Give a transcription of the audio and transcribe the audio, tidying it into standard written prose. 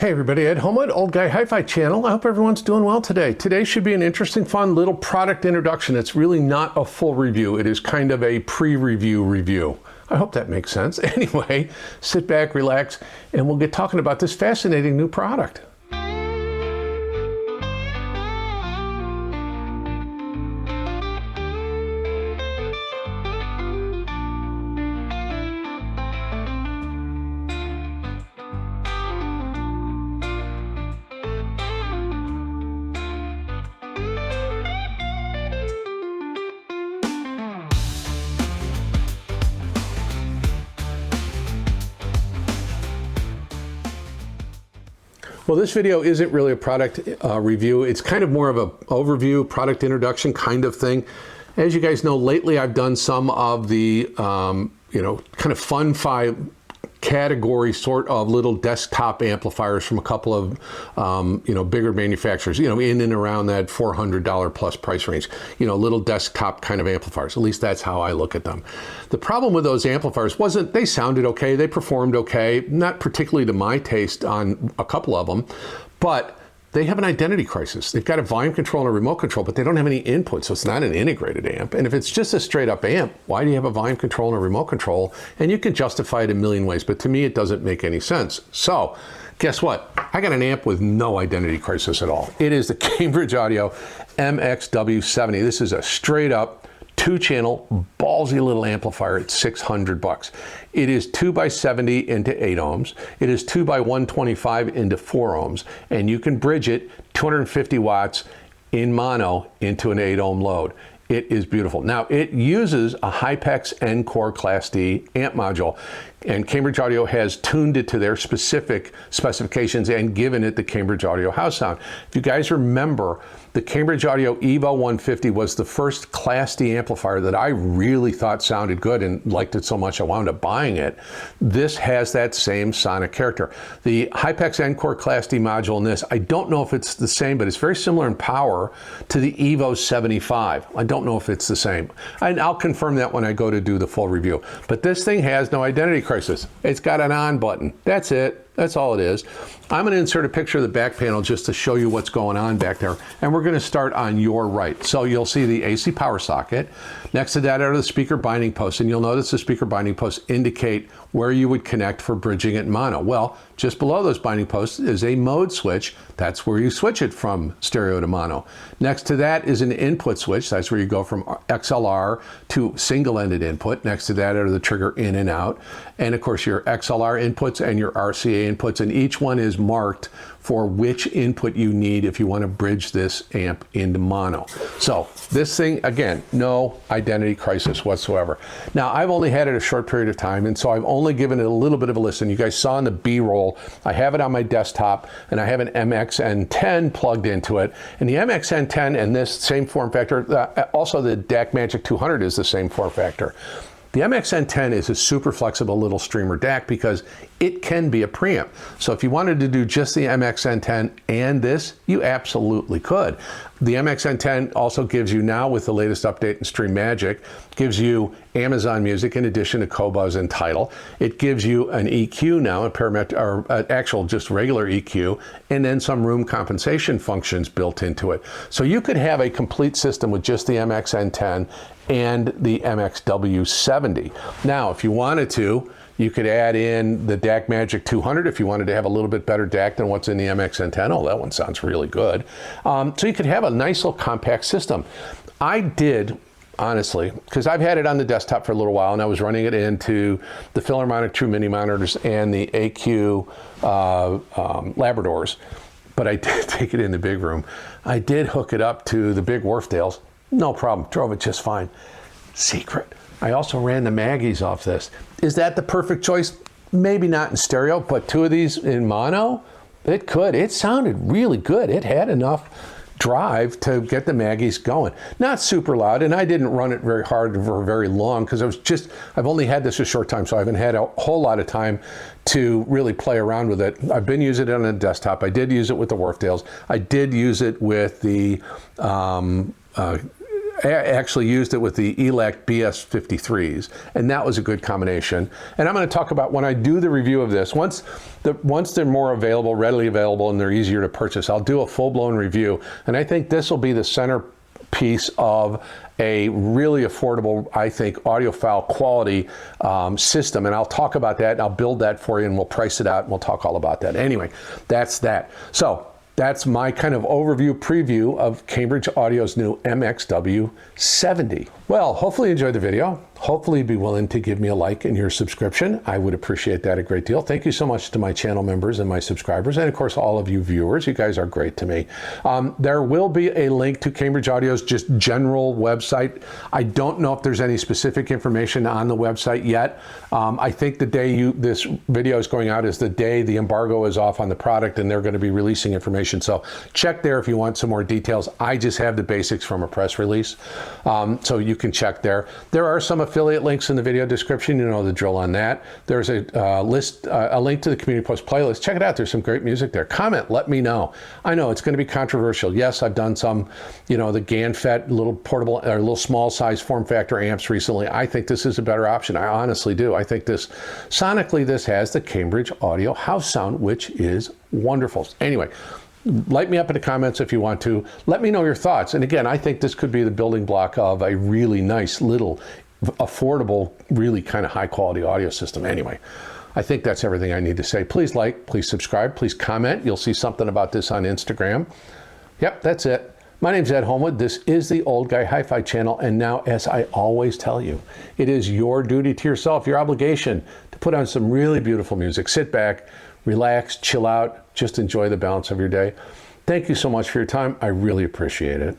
Hey everybody, Ed Homewood, Old Guy Hi-Fi channel. I hope everyone's doing well today. Today should be an interesting, fun little product introduction. It's really not a full review. It is kind of a pre-review review. I hope that makes sense. Anyway, sit back, relax, and we'll get talking about this fascinating new product. Well, this video isn't really a product review. It's kind of more of an overview, product introduction kind of thing. As you guys know, lately I've done some of the, kind of fun-fi category sort of little desktop amplifiers from a couple of, bigger manufacturers, in and around that $400 plus price range, little desktop kind of amplifiers. At least that's how I look at them. The problem with those amplifiers wasn't, they sounded okay, they performed okay, not particularly to my taste on a couple of them, but they have an identity crisis. They've got a volume control and a remote control, but they don't have any input, so it's not an integrated amp. And if it's just a straight up amp, why do you have a volume control and a remote control? And you can justify it a million ways, but to me it doesn't make any sense. So guess what? I got an amp with no identity crisis at all. It is the Cambridge Audio MXW70. This is a straight up 2-channel ballsy little amplifier at $600. It is 2x70 into 8 ohms. It is 2x125 into 4 ohms, and you can bridge it 250 watts in mono into an 8 ohm load. It is beautiful. Now, it uses a Hypex N-Core Class D amp module, and Cambridge Audio has tuned it to their specific specifications and given it the Cambridge Audio house sound. If you guys remember, the Cambridge Audio Evo 150 was the first Class D amplifier that I really thought sounded good and liked it so much I wound up buying it. This has that same sonic character. The Hypex N-Core Class D module in this, I don't know if it's the same, but it's very similar in power to the Evo 75. I don't know if it's the same. And I'll confirm that when I go to do the full review. But this thing has no identity crisis. It's got an on button. That's it. That's all it is. I'm going to insert a picture of the back panel just to show you what's going on back there. And we're going to start on your right. So you'll see the AC power socket. Next to that are the speaker binding posts. And you'll notice the speaker binding posts indicate where you would connect for bridging it mono. Well, just below those binding posts is a mode switch. That's where you switch it from stereo to mono. Next to that is an input switch. That's where you go from XLR to single-ended input. Next to that are the trigger in and out. And of course your XLR inputs and your RCA inputs, and each one is marked for which input you need if you want to bridge this amp into mono. So this thing, again, no identity crisis whatsoever. Now, I've only had it a short period of time, and so I've only given it a little bit of a listen. You guys saw in the B-roll, I have it on my desktop, and I have an MXN10 plugged into it. And the MXN10 and this same form factor, also the DAC Magic 200 is the same form factor. The MXN10 is a super flexible little streamer DAC because it can be a preamp. So if you wanted to do just the MXN10 and this, you absolutely could. The MXN10 also gives you now, with the latest update in Stream Magic, gives you Amazon Music in addition to Qobuz and Tidal. It gives you an EQ now, a parametric, or actual just regular EQ, and then some room compensation functions built into it. So you could have a complete system with just the MXN10 and the MXW70. Now, if you wanted to, you could add in the DAC Magic 200 if you wanted to have a little bit better DAC than what's in the MXN10. Oh, that one sounds really good. So you could have a nice little compact system. I did, honestly, because I've had it on the desktop for a little while, and I was running it into the Philharmonic True Mini monitors and the AQ Labradors, but I did take it in the big room. I did hook it up to the big Wharfdales. No problem, drove it just fine. Secret, I also ran the Maggies off this. Is that the perfect choice? Maybe not in stereo, but two of these in mono, it could. It sounded really good. It had enough drive to get the Maggies going. Not super loud, and I didn't run it very hard for very long because I've only had this a short time, so I haven't had a whole lot of time to really play around with it. I've been using it on a desktop. I did use it with the Wharfdales. I did use it with the actually used it with the ELAC BS53s, and that was a good combination. And I'm going to talk about when I do the review of this, once they're more available, readily available, and they're easier to purchase, I'll do a full-blown review. And I think this will be the centerpiece of a really affordable, I think, audiophile quality system. And I'll talk about that, and I'll build that for you, and we'll price it out, and we'll talk all about that. Anyway, that's that. So that's my kind of overview preview of Cambridge Audio's new MXW70. Well, hopefully you enjoyed the video. Hopefully you'd be willing to give me a like and your subscription. I would appreciate that a great deal. Thank you so much to my channel members and my subscribers, and of course all of you viewers. You guys are great to me. There will be a link to Cambridge Audio's just general website. I don't know if there's any specific information on the website yet. I think the day this video is going out is the day the embargo is off on the product, and they're going to be releasing information. So check there if you want some more details. I just have the basics from a press release, so you can check there. There are some affiliate links in the video description. You know the drill on that. There's a link to the Community Post playlist. Check it out. There's some great music there. Comment, let me know. I know it's going to be controversial. Yes, I've done some, the GANFET little portable or little small size form factor amps recently. I think this is a better option. I honestly do. I think sonically this has the Cambridge Audio house sound, which is wonderful. Anyway, light me up in the comments if you want to. Let me know your thoughts. And again, I think this could be the building block of a really nice little affordable, really kind of high quality audio system. Anyway, I think that's everything I need to say. Please like, please subscribe, please comment. You'll see something about this on Instagram. Yep, that's it. My name's Ed Homewood. This is the Old Guy Hi-Fi channel. And now, as I always tell you, it is your duty to yourself, your obligation, to put on some really beautiful music. Sit back, relax, chill out, just enjoy the balance of your day. Thank you so much for your time. I really appreciate it.